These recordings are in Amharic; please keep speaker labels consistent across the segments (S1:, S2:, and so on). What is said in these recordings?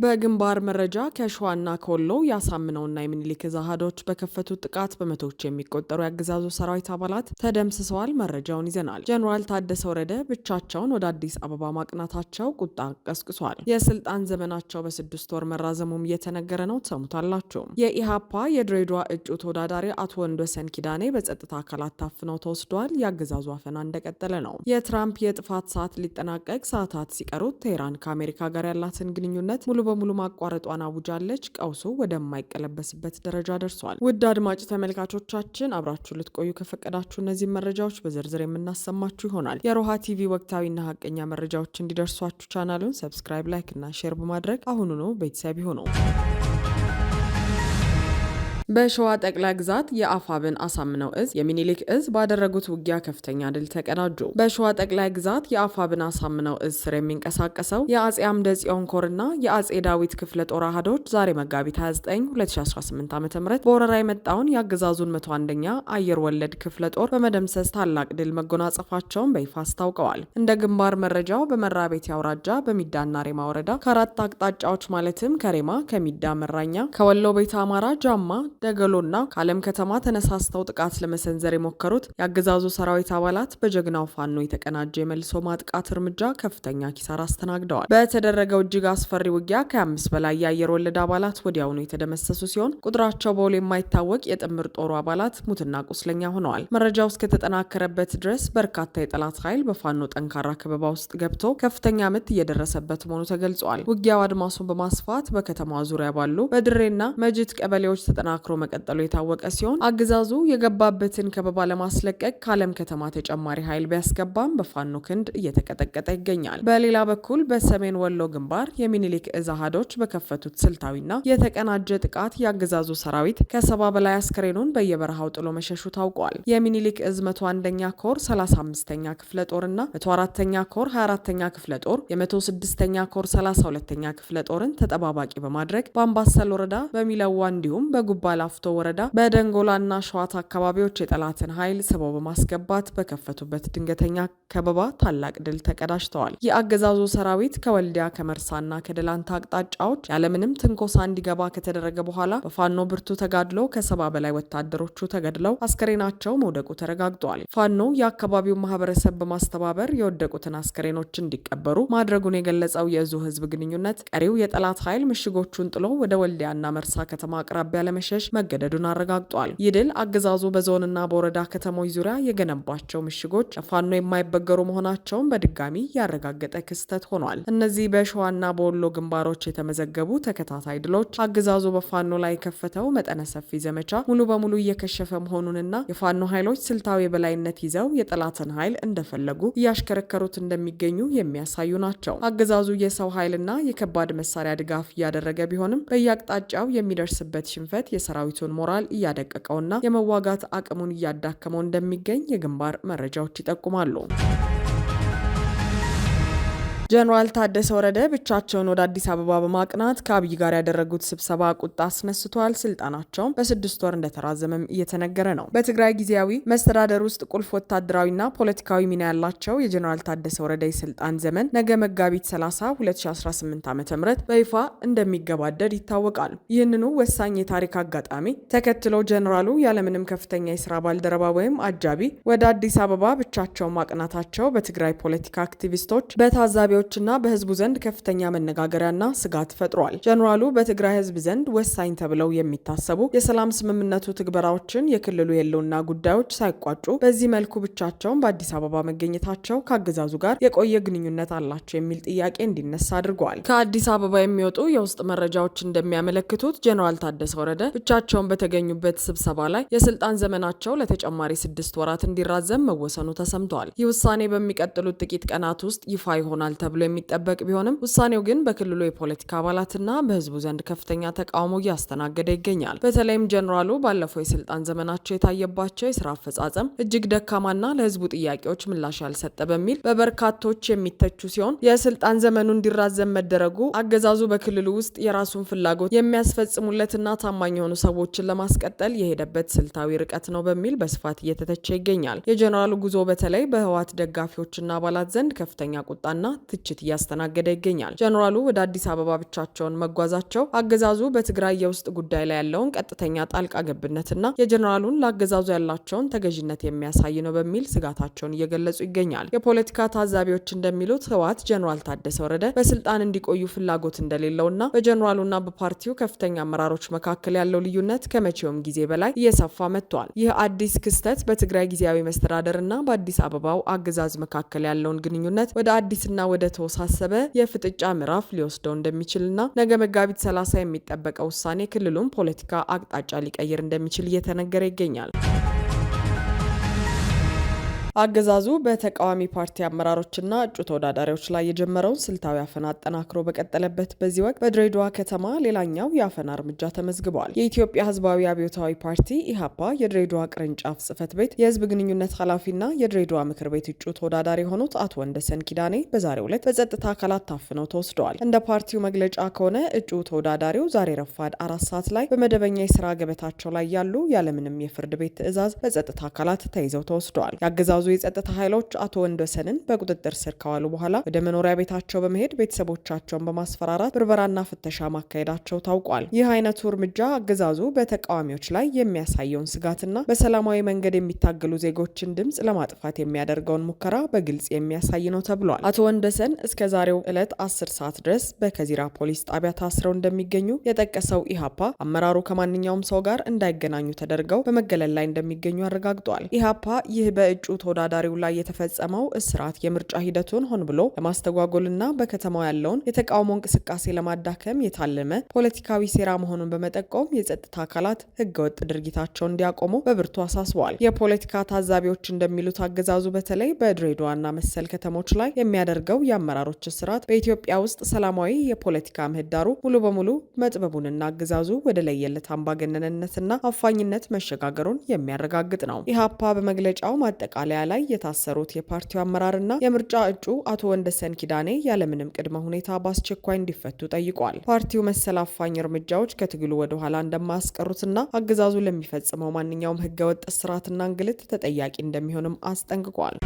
S1: በግንባር መረጃ ከሸዋና ከወሎ ያሳምነውና የሚኒሊክ ዛሃዶች በከፈቱት ጥቃት በመቶዎች የሚቆጠሩ ያገዛዙ ሰራዊት አባላት ተደምስሰዋል። መረጃውን ይዘናል። ጀነራል ታደሰ ወረደ ብቻቸውን ወደ አዲስ አበባ ማቅናታቸው ቁጣ ቀስቅሷል። የስልጣን ዘመናቸው በ6 ወር መራዘሙም እየተነገረ ነው። ተሰሙታላችሁ። የኢሃፓ የድሬዳዋ እጩ ተወዳዳሪ አቶ ወንዶሰን ኪዳኔ በጸጥታ አካላት ታፍነው ተወስደዋል። ያገዛዙ አፈና እንደቀጠለ ነው። የትራምፕ የጥፋት ሰዓት ሊጠናቀቅ ሰዓታት ሲቀሩት ቴህራን ከአሜሪካ ጋር ያላትን ግንኙነት ሙሉ በሙሉ ማቋረጧን አውጃለች። ቀውሱ ወደማይቀለበስበት ደረጃ ደርሷል። ውድ አድማጭ ተመልካቾቻችን አብራችሁ ልትቆዩ ከፈቀዳችሁ እነዚህ መረጃዎች በዝርዝር የምናሰማችሁ ይሆናል። የሮሃ ቲቪ ወቅታዊና ሀቀኛ መረጃዎች እንዲደርሷችሁ ቻናሉን ሰብስክራይብ፣ ላይክ እና ሼር በማድረግ አሁኑኑ ቤተሰብ ይሁኑ። በሸዋ ጠቅላይ ግዛት የአፋብን አሳምነው እዝ የሚኒሊክ እዝ ባደረጉት ውጊያ ከፍተኛ ድል ተቀዳጁ። በሸዋ ጠቅላይ ግዛት የአፋብን አሳምነው እዝ ስር የሚንቀሳቀሰው የአጼ አምደ ጽዮን ኮርና የአጼ ዳዊት ክፍለ ጦር አህዶች ዛሬ መጋቢት 29 2018 ዓ.ም በወረራ የመጣውን የአገዛዙን 101ኛ አየር ወለድ ክፍለ ጦር በመደምሰስ ታላቅ ድል መጎናጸፋቸውን በይፋ አስታውቀዋል። እንደ ግንባር መረጃው በመራቤቴ አውራጃ በሚዳና ሬማ ወረዳ ከአራት አቅጣጫዎች ማለትም ከሬማ፣ ከሚዳ መራኛ፣ ከወሎ ቤተ አማራ፣ ጃማ ደገሎና ከአለም ከተማ ተነሳስተው ጥቃት ለመሰንዘር የሞከሩት የአገዛዙ ሰራዊት አባላት በጀግናው ፋኖ የተቀናጀ የመልሶ ማጥቃት እርምጃ ከፍተኛ ኪሳራ አስተናግደዋል። በተደረገው እጅግ አስፈሪ ውጊያ ከ5 በላይ የአየር ወለድ አባላት ወዲያውኑ የተደመሰሱ ሲሆን ቁጥራቸው በውል የማይታወቅ የጥምር ጦሩ አባላት ሙትና ቁስለኛ ሆነዋል። መረጃው እስከተጠናከረበት ድረስ በርካታ የጠላት ኃይል በፋኖ ጠንካራ ከበባ ውስጥ ገብቶ ከፍተኛ ምት እየደረሰበት መሆኑ ተገልጿል። ውጊያው አድማሱን በማስፋት በከተማዋ ዙሪያ ባሉ በድሬና መጅት ቀበሌዎች ተጠናክሮ መቀጠሉ የታወቀ ሲሆን አገዛዙ የገባበትን ከበባ ለማስለቀቅ ከአለም ከተማ ተጨማሪ ኃይል ቢያስገባም በፋኖ ክንድ እየተቀጠቀጠ ይገኛል። በሌላ በኩል በሰሜን ወሎ ግንባር የሚኒሊክ እዝ አሃዶች በከፈቱት ስልታዊና የተቀናጀ ጥቃት የአገዛዙ ሰራዊት ከ70 በላይ አስክሬኑን በየበረሃው ጥሎ መሸሹ ታውቋል። የሚኒሊክ እዝ 101ኛ ኮር 35ኛ ክፍለ ጦርና 104ኛ ኮር 24ኛ ክፍለ ጦር የ106ኛ ኮር 32ኛ ክፍለ ጦርን ተጠባባቂ በማድረግ በአምባሰል ወረዳ በሚለዋ እንዲሁም በጉባ ላፍቶ ወረዳ በደንጎላና ሸዋት አካባቢዎች የጠላትን ኃይል ስበው በማስገባት በከፈቱበት ድንገተኛ ከበባ ታላቅ ድል ተቀዳጅተዋል። የአገዛዙ ሰራዊት ከወልዲያ ከመርሳና ከደላንታ አቅጣጫዎች ያለምንም ትንኮሳ እንዲገባ ከተደረገ በኋላ በፋኖ ብርቱ ተጋድሎ ከ70 በላይ ወታደሮቹ ተገድለው አስከሬናቸው መውደቁ ተረጋግጧል። ፋኖ የአካባቢው ማህበረሰብ በማስተባበር የወደቁትን አስከሬኖች እንዲቀበሩ ማድረጉን የገለጸው የእዙ ህዝብ ግንኙነት ቀሪው የጠላት ኃይል ምሽጎቹን ጥሎ ወደ ወልዲያና መርሳ ከተማ አቅራቢያ ለመሸሽ መገደዱን አረጋግጧል። ይህ ድል አገዛዙ በዞንና በወረዳ ከተሞች ዙሪያ የገነባቸው ምሽጎች ለፋኖ የማይበገሩ መሆናቸውን በድጋሚ ያረጋገጠ ክስተት ሆኗል። እነዚህ በሸዋና በወሎ ግንባሮች የተመዘገቡ ተከታታይ ድሎች አገዛዙ በፋኖ ላይ የከፈተው መጠነ ሰፊ ዘመቻ ሙሉ በሙሉ እየከሸፈ መሆኑንና የፋኖ ኃይሎች ስልታዊ የበላይነት ይዘው የጠላትን ኃይል እንደፈለጉ እያሽከረከሩት እንደሚገኙ የሚያሳዩ ናቸው። አገዛዙ የሰው ኃይልና የከባድ መሳሪያ ድጋፍ እያደረገ ቢሆንም በየአቅጣጫው የሚደርስበት ሽንፈት የሰራዊቱን ሞራል እያደቀቀውና የመዋጋት አቅሙን እያዳከመው እንደሚገኝ የግንባር መረጃዎች ይጠቁማሉ። ጀነራል ታደሰ ወረደ ብቻቸውን ወደ አዲስ አበባ በማቅናት ከአብይ ጋር ያደረጉት ስብሰባ ቁጣ አስነስቷል። ስልጣናቸውን በ6 ወር እንደተራዘመም እየተነገረ ነው። በትግራይ ጊዜያዊ መስተዳደር ውስጥ ቁልፍ ወታደራዊና ፖለቲካዊ ሚና ያላቸው የጀነራል ታደሰ ወረደ የስልጣን ዘመን ነገ መጋቢት 30 2018 ዓ.ም በይፋ እንደሚገባደድ ይታወቃል። ይህንኑ ወሳኝ የታሪክ አጋጣሚ ተከትሎ ጀነራሉ ያለምንም ከፍተኛ የስራ ባልደረባ ወይም አጃቢ ወደ አዲስ አበባ ብቻቸውን ማቅናታቸው በትግራይ ፖለቲካ አክቲቪስቶች በታዛቢዎች ና በህዝቡ ዘንድ ከፍተኛ መነጋገሪያና ስጋት ፈጥሯል። ጀነራሉ በትግራይ ህዝብ ዘንድ ወሳኝ ተብለው የሚታሰቡ የሰላም ስምምነቱ ትግበራዎችን፣ የክልሉ የህልውና ጉዳዮች ሳይቋጩ በዚህ መልኩ ብቻቸውን በአዲስ አበባ መገኘታቸው ከአገዛዙ ጋር የቆየ ግንኙነት አላቸው የሚል ጥያቄ እንዲነሳ አድርገዋል። ከአዲስ አበባ የሚወጡ የውስጥ መረጃዎች እንደሚያመለክቱት ጀነራል ታደሰ ወረደ ብቻቸውን በተገኙበት ስብሰባ ላይ የስልጣን ዘመናቸው ለተጨማሪ 6 ወራት እንዲራዘም መወሰኑ ተሰምተዋል። ይህ ውሳኔ በሚቀጥሉት ጥቂት ቀናት ውስጥ ይፋ ይሆናል ተብሎ የሚጠበቅ ቢሆንም ውሳኔው ግን በክልሉ የፖለቲካ አባላትና በህዝቡ ዘንድ ከፍተኛ ተቃውሞ እያስተናገደ ይገኛል። በተለይም ጀነራሉ ባለፈው የስልጣን ዘመናቸው የታየባቸው የስራ አፈጻጸም እጅግ ደካማና ለህዝቡ ጥያቄዎች ምላሽ ያልሰጠ በሚል በበርካቶች የሚተቹ ሲሆን የስልጣን ዘመኑ እንዲራዘም መደረጉ አገዛዙ በክልሉ ውስጥ የራሱን ፍላጎት የሚያስፈጽሙለትና ታማኝ የሆኑ ሰዎችን ለማስቀጠል የሄደበት ስልታዊ ርቀት ነው በሚል በስፋት እየተተቸ ይገኛል። የጀነራሉ ጉዞ በተለይ በህወሓት ደጋፊዎችና አባላት ዘንድ ከፍተኛ ቁጣና ትችት እያስተናገደ ይገኛል። ጀነራሉ ወደ አዲስ አበባ ብቻቸውን መጓዛቸው አገዛዙ በትግራይ የውስጥ ጉዳይ ላይ ያለውን ቀጥተኛ ጣልቃ ገብነትና የጀነራሉን ለአገዛዙ ያላቸውን ተገዥነት የሚያሳይ ነው በሚል ስጋታቸውን እየገለጹ ይገኛል። የፖለቲካ ታዛቢዎች እንደሚሉት ህወሓት ጀነራል ታደሰ ወረደ በስልጣን እንዲቆዩ ፍላጎት እንደሌለውና በጀነራሉና በፓርቲው ከፍተኛ አመራሮች መካከል ያለው ልዩነት ከመቼውም ጊዜ በላይ እየሰፋ መጥቷል። ይህ አዲስ ክስተት በትግራይ ጊዜያዊ መስተዳደርና በአዲስ አበባው አገዛዝ መካከል ያለውን ግንኙነት ወደ አዲስና ወደ ተወሳሰበ የፍጥጫ ምዕራፍ ሊወስደው እንደሚችልና ነገ መጋቢት 30 የሚጠበቀው ውሳኔ ክልሉን ፖለቲካ አቅጣጫ ሊቀይር እንደሚችል እየተነገረ ይገኛል። አገዛዙ በተቃዋሚ ፓርቲ አመራሮችና እጩ ተወዳዳሪዎች ላይ የጀመረውን ስልታዊ አፈና አጠናክሮ በቀጠለበት በዚህ ወቅት በድሬዳዋ ከተማ ሌላኛው የአፈና እርምጃ ተመዝግቧል። የኢትዮጵያ ሕዝባዊ አብዮታዊ ፓርቲ ኢህአፓ የድሬዳዋ ቅርንጫፍ ጽህፈት ቤት የህዝብ ግንኙነት ኃላፊና የድሬዳዋ ምክር ቤት እጩ ተወዳዳሪ የሆኑት አቶ ወንደሰን ኪዳኔ በዛሬው ዕለት በጸጥታ አካላት ታፍነው ተወስደዋል። እንደ ፓርቲው መግለጫ ከሆነ እጩ ተወዳዳሪው ዛሬ ረፋድ 4 ሰዓት ላይ በመደበኛ የስራ ገበታቸው ላይ ያሉ ያለምንም የፍርድ ቤት ትዕዛዝ በጸጥታ አካላት ተይዘው ተወስደዋል። የጸጥታ ኃይሎች አቶ ወንደሰንን በቁጥጥር ስር ከዋሉ በኋላ ወደ መኖሪያ ቤታቸው በመሄድ ቤተሰቦቻቸውን በማስፈራራት ብርበራና ፍተሻ ማካሄዳቸው ታውቋል። ይህ አይነቱ እርምጃ አገዛዙ በተቃዋሚዎች ላይ የሚያሳየውን ስጋትና በሰላማዊ መንገድ የሚታገሉ ዜጎችን ድምጽ ለማጥፋት የሚያደርገውን ሙከራ በግልጽ የሚያሳይ ነው ተብሏል። አቶ ወንደሰን እስከ ዛሬው ዕለት 10 ሰዓት ድረስ በከዚራ ፖሊስ ጣቢያ ታስረው እንደሚገኙ የጠቀሰው ኢህአፓ አመራሩ ከማንኛውም ሰው ጋር እንዳይገናኙ ተደርገው በመገለል ላይ እንደሚገኙ አረጋግጧል። ኢህአፓ ይህ በእጩ ተወዳዳሪው ላይ የተፈጸመው እስራት የምርጫ ሂደቱን ሆን ብሎ ለማስተጓጎልና በከተማው ያለውን የተቃውሞ እንቅስቃሴ ለማዳከም የታለመ ፖለቲካዊ ሴራ መሆኑን በመጠቆም የጸጥታ አካላት ህገወጥ ድርጊታቸውን እንዲያቆሙ በብርቱ አሳስበዋል። የፖለቲካ ታዛቢዎች እንደሚሉት አገዛዙ በተለይ በድሬዳዋና መሰል ከተሞች ላይ የሚያደርገው የአመራሮች እስራት በኢትዮጵያ ውስጥ ሰላማዊ የፖለቲካ ምህዳሩ ሙሉ በሙሉ መጥበቡንና አገዛዙ ወደ ለየለት አምባገነንነትና አፋኝነት መሸጋገሩን የሚያረጋግጥ ነው። ኢህአፓ በመግለጫው ማጠቃለያ ላይ የታሰሩት የፓርቲው አመራርና የምርጫ እጩ አቶ ወንደሰን ኪዳኔ ያለምንም ቅድመ ሁኔታ በአስቸኳይ እንዲፈቱ ጠይቋል። ፓርቲው መሰል አፋኝ እርምጃዎች ከትግሉ ወደ ኋላ እንደማያስቀሩትና አገዛዙ ለሚፈጽመው ማንኛውም ህገወጥ እስራትና እንግልት ተጠያቂ እንደሚሆንም አስጠንቅቋል።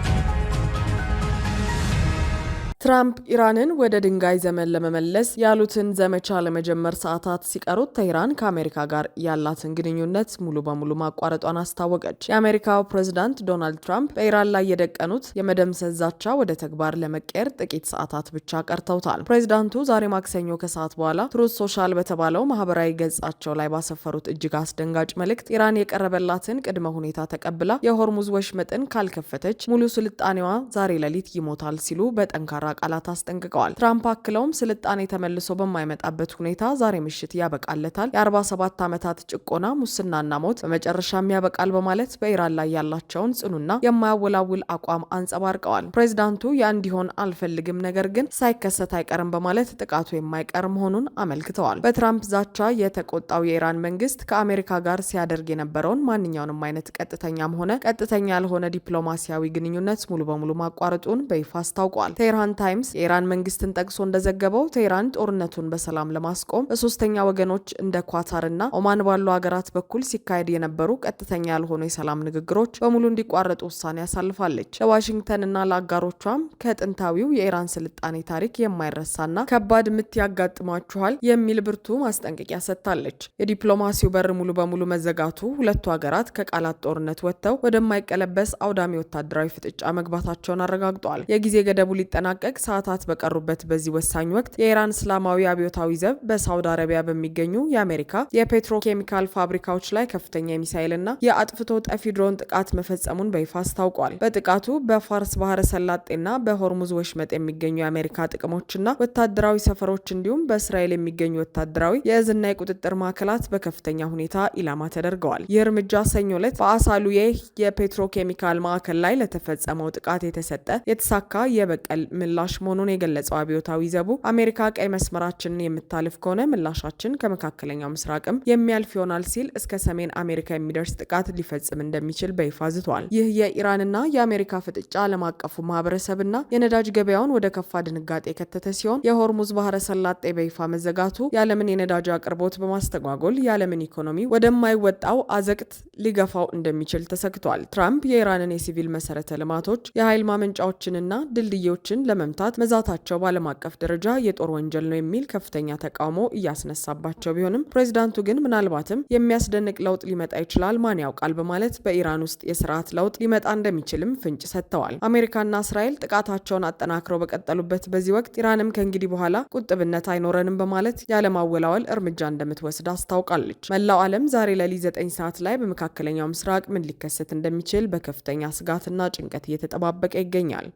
S1: ትራምፕ ኢራንን ወደ ድንጋይ ዘመን ለመመለስ ያሉትን ዘመቻ ለመጀመር ሰዓታት ሲቀሩት ቴህራን ከአሜሪካ ጋር ያላትን ግንኙነት ሙሉ በሙሉ ማቋረጧን አስታወቀች። የአሜሪካው ፕሬዝዳንት ዶናልድ ትራምፕ በኢራን ላይ የደቀኑት የመደምሰስ ዛቻ ወደ ተግባር ለመቀየር ጥቂት ሰዓታት ብቻ ቀርተውታል። ፕሬዝዳንቱ ዛሬ ማክሰኞ ከሰዓት በኋላ ትሩዝ ሶሻል በተባለው ማህበራዊ ገጻቸው ላይ ባሰፈሩት እጅግ አስደንጋጭ መልእክት ኢራን የቀረበላትን ቅድመ ሁኔታ ተቀብላ የሆርሙዝ ወሽመጥን ካልከፈተች ሙሉ ስልጣኔዋ ዛሬ ሌሊት ይሞታል ሲሉ በጠንካራ ቃላት አስጠንቅቀዋል። ትራምፕ አክለውም ስልጣኔ ተመልሶ በማይመጣበት ሁኔታ ዛሬ ምሽት ያበቃለታል፣ የ47 ዓመታት ጭቆና፣ ሙስናና ሞት በመጨረሻም ያበቃል በማለት በኢራን ላይ ያላቸውን ጽኑና የማያወላውል አቋም አንጸባርቀዋል። ፕሬዝዳንቱ ያ እንዲሆን አልፈልግም፣ ነገር ግን ሳይከሰት አይቀርም በማለት ጥቃቱ የማይቀር መሆኑን አመልክተዋል። በትራምፕ ዛቻ የተቆጣው የኢራን መንግስት ከአሜሪካ ጋር ሲያደርግ የነበረውን ማንኛውንም አይነት ቀጥተኛም ሆነ ቀጥተኛ ያልሆነ ዲፕሎማሲያዊ ግንኙነት ሙሉ በሙሉ ማቋረጡን በይፋ አስታውቋል። ቴህራን ታይምስ የኢራን መንግስትን ጠቅሶ እንደዘገበው ቴህራን ጦርነቱን በሰላም ለማስቆም በሶስተኛ ወገኖች እንደ ኳታርና ኦማን ባሉ ሀገራት በኩል ሲካሄድ የነበሩ ቀጥተኛ ያልሆኑ የሰላም ንግግሮች በሙሉ እንዲቋረጡ ውሳኔ ያሳልፋለች። ለዋሽንግተንና ለአጋሮቿም ከጥንታዊው የኢራን ስልጣኔ ታሪክ የማይረሳና ከባድ ምት ያጋጥማችኋል የሚል ብርቱ ማስጠንቀቂያ ሰጥታለች። የዲፕሎማሲው በር ሙሉ በሙሉ መዘጋቱ ሁለቱ ሀገራት ከቃላት ጦርነት ወጥተው ወደማይቀለበስ አውዳሚ ወታደራዊ ፍጥጫ መግባታቸውን አረጋግጠዋል። የጊዜ ገደቡ ሊጠናቀቅ ሰዓታት በቀሩበት በዚህ ወሳኝ ወቅት የኢራን እስላማዊ አብዮታዊ ዘብ በሳውዲ አረቢያ በሚገኙ የአሜሪካ የፔትሮኬሚካል ፋብሪካዎች ላይ ከፍተኛ የሚሳይልና የአጥፍቶ ጠፊ ድሮን ጥቃት መፈጸሙን በይፋ አስታውቋል። በጥቃቱ በፋርስ ባህረ ሰላጤና በሆርሙዝ ወሽመጥ የሚገኙ የአሜሪካ ጥቅሞችና ወታደራዊ ሰፈሮች እንዲሁም በእስራኤል የሚገኙ ወታደራዊ የእዝና የቁጥጥር ማዕከላት በከፍተኛ ሁኔታ ኢላማ ተደርገዋል። ይህ እርምጃ ሰኞ ዕለት በአሳሉዬ የፔትሮኬሚካል ማዕከል ላይ ለተፈጸመው ጥቃት የተሰጠ የተሳካ የበቀል ምላሽ መሆኑን የገለጸው አብዮታዊ ዘቡ አሜሪካ ቀይ መስመራችንን የምታልፍ ከሆነ ምላሻችን ከመካከለኛው ምስራቅም የሚያልፍ ይሆናል ሲል እስከ ሰሜን አሜሪካ የሚደርስ ጥቃት ሊፈጽም እንደሚችል በይፋ ዝቷል። ይህ የኢራንና የአሜሪካ ፍጥጫ ዓለም አቀፉ ማህበረሰብና የነዳጅ ገበያውን ወደ ከፋ ድንጋጤ የከተተ ሲሆን የሆርሙዝ ባህረ ሰላጤ በይፋ መዘጋቱ የዓለምን የነዳጅ አቅርቦት በማስተጓጎል የዓለምን ኢኮኖሚ ወደማይወጣው አዘቅት ሊገፋው እንደሚችል ተሰግቷል። ትራምፕ የኢራንን የሲቪል መሰረተ ልማቶች፣ የኃይል ማመንጫዎችንና ድልድዮችን ለመምታት መዛታቸው በዓለም አቀፍ ደረጃ የጦር ወንጀል ነው የሚል ከፍተኛ ተቃውሞ እያስነሳባቸው ቢሆንም ፕሬዚዳንቱ ግን ምናልባትም የሚያስደንቅ ለውጥ ሊመጣ ይችላል፣ ማን ያውቃል በማለት በኢራን ውስጥ የስርዓት ለውጥ ሊመጣ እንደሚችልም ፍንጭ ሰጥተዋል። አሜሪካና እስራኤል ጥቃታቸውን አጠናክረው በቀጠሉበት በዚህ ወቅት ኢራንም ከእንግዲህ በኋላ ቁጥብነት አይኖረንም በማለት ያለማወላወል እርምጃ እንደምትወስድ አስታውቃለች። መላው ዓለም ዛሬ ሌሊት 9 ሰዓት ላይ በመካከለኛው ምስራቅ ምን ሊከሰት እንደሚችል በከፍተኛ ስጋትና ጭንቀት እየተጠባበቀ ይገኛል።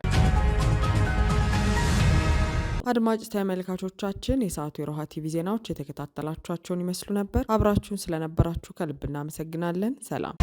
S1: አድማጭ ተመልካቾቻችን የሰዓቱ የሮሃ ቲቪ ዜናዎች የተከታተላችኋቸውን ይመስሉ ነበር። አብራችሁን ስለነበራችሁ ከልብ እናመሰግናለን። ሰላም።